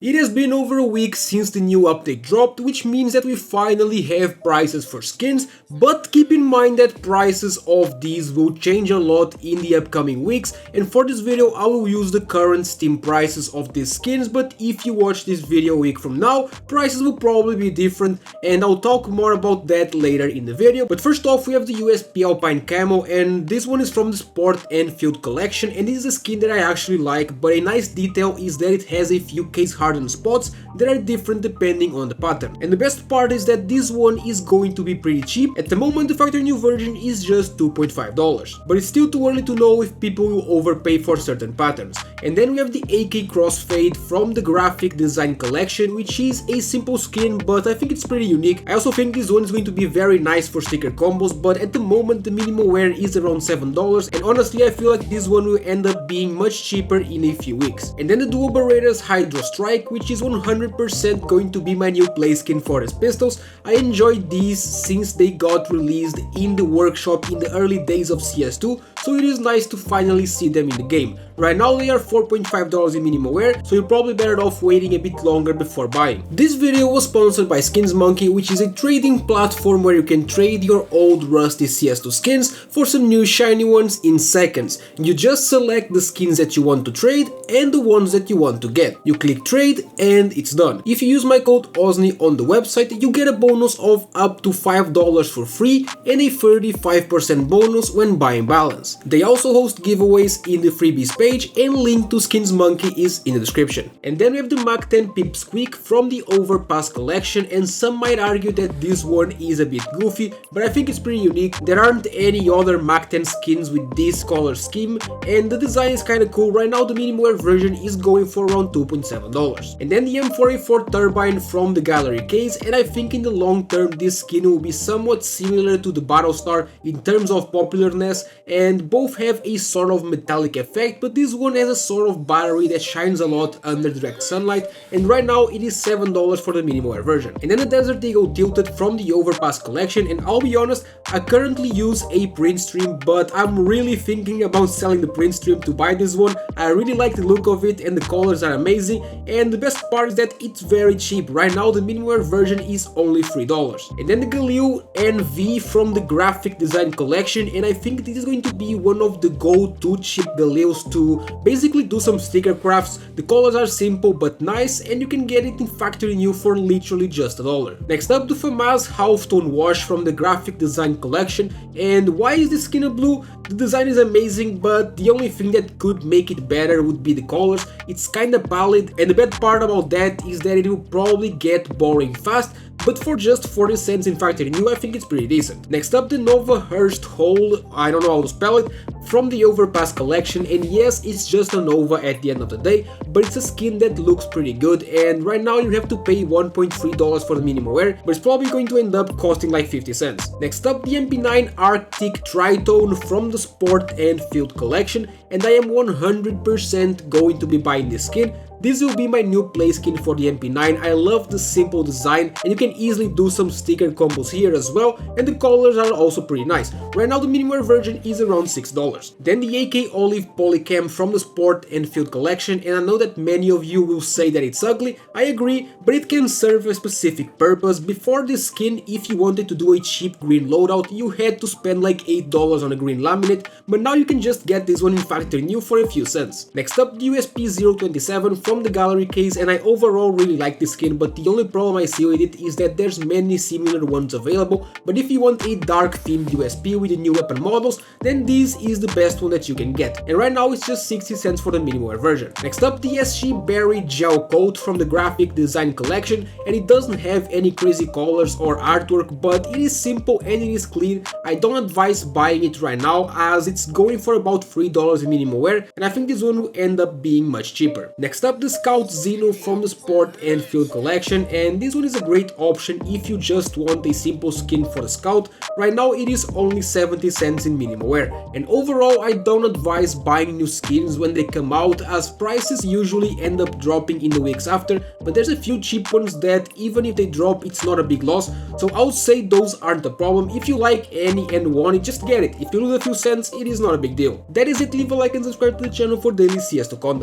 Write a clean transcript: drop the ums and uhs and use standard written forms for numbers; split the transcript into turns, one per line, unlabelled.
It has been over a week since the new update dropped, which means that we finally have prices for skins, but keep in mind that prices of these will change a lot in the upcoming weeks, and for this video I will use the current Steam prices of these skins, but if you watch this video a week from now, prices will probably be different, and I'll talk more about that later in the video. But first off, we have the USP Alpine Camo, and this one is from the Sport and Field collection, and this is a skin that I actually like, but a nice detail is that it has a few case hardened spots that are different depending on the pattern. And the best part is that this one is going to be pretty cheap. At the moment the factory new version is just $2.5, but it's still too early to know if people will overpay for certain patterns. And then we have the AK Crossfade from the graphic design collection, which is a simple skin, but I think it's pretty unique. I also think this one is going to be very nice for sticker combos, but at the moment the minimal wear is around $7, and honestly I feel like this one will end up being much cheaper in a few weeks. And then the Dual Bereta's Hydro Strike, which is 100% going to be my new play skin for his pistols. I enjoyed these since they got released in the workshop in the early days of CS2, so it is nice to finally see them in the game. Right now they are $4.5 in minimal wear, so you're probably better off waiting a bit longer before buying. This video was sponsored by SkinsMonkey, which is a trading platform where you can trade your old rusty CS2 skins for some new shiny ones in seconds. You just select the skins that you want to trade and the ones that you want to get. You click trade and it's done. If you use my code OZNI on the website, you get a bonus of up to $5 for free and a 35% bonus when buying balance. They also host giveaways in the freebies page, and link to SkinsMonkey is in the description. And then we have the Mach 10 Pip Squeak from the Overpass collection, and some might argue that this one is a bit goofy, but I think it's pretty unique. There aren't any other Mach 10 skins with this color scheme, and the design is kinda cool. Right now the minimal wear version is going for around $2.7. And then the M4A4 Turbine from the Gallery case, and I think in the long term this skin will be somewhat similar to the Battlestar in terms of popularness, and both have a sort of metallic effect, but this one has a sort of battery that shines a lot under direct sunlight, and right now it is $7 for the minimal wear version. And then the Desert Eagle Tilted from the Overpass collection, and I'll be honest, I currently use a print stream, but I'm really thinking about selling the print stream to buy this one. I really like the look of it and the colors are amazing, and the best part is that it's very cheap. Right now the minimal wear version is only $3. And then the Galo NV from the graphic design collection, and I think this is going to be one of the go-to cheap Galos to basically do some sticker crafts. The colors are simple but nice, and you can get it in factory new for literally just $1. Next up, the Famas Halftone Wash from the graphic design collection, and why is this skin a blue? The design is amazing, but the only thing that could make it better would be the colors. It's kinda pallid, and the bad part about that is that it will probably get boring fast, but for just 40 cents in factory new I think it's pretty decent. Next up, the Nova Hearst Hole, I don't know how to spell it, from the Overpass collection, and yes, it's just a Nova at the end of the day, but it's a skin that looks pretty good, and right now you have to pay $1.3 for the minimal wear, but it's probably going to end up costing like 50 cents. Next up, the MP9 Arctic Tritone from the Sport and Field collection, and I am 100% going to be buying this skin. This will be my new play skin for the MP9. I love the simple design, and you can easily do some sticker combos here as well, and the colors are also pretty nice. Right now the minimal wear version is around $6. Then the AK Olive Polycam from the Sport and Field collection, and I know that many of you will say that it's ugly. I agree, but it can serve a specific purpose. Before this skin, if you wanted to do a cheap green loadout, you had to spend like $8 on a green laminate, but now you can just get this one in factory new for a few cents. Next up, the USP 027 from the Gallery case, and I overall really like this skin, but the only problem I see with it is that there's many similar ones available. But if you want a dark themed USP with the new weapon models, then this is the best one that you can get, and right now it's just 60 cents for the minimal wear version. Next up, the SG Berry Gel Coat from the graphic design collection, and it doesn't have any crazy colors or artwork, but it is simple and it is clean. I don't advise buying it right now as it's going for about $3 in minimal wear, and I think this one will end up being much cheaper. Next up, the Scout Zeno from the Sport and Field collection, and this one is a great option if you just want a simple skin for the Scout. Right now it is only 70 cents in minimal wear, and overall I don't advise buying new skins when they come out as prices usually end up dropping in the weeks after, but there's a few cheap ones that even if they drop it's not a big loss, so I would say those aren't a problem. If you like any and want it, just get it. If you lose a few cents, it is not a big deal. That is it, leave a like and subscribe to the channel for daily CS2 content.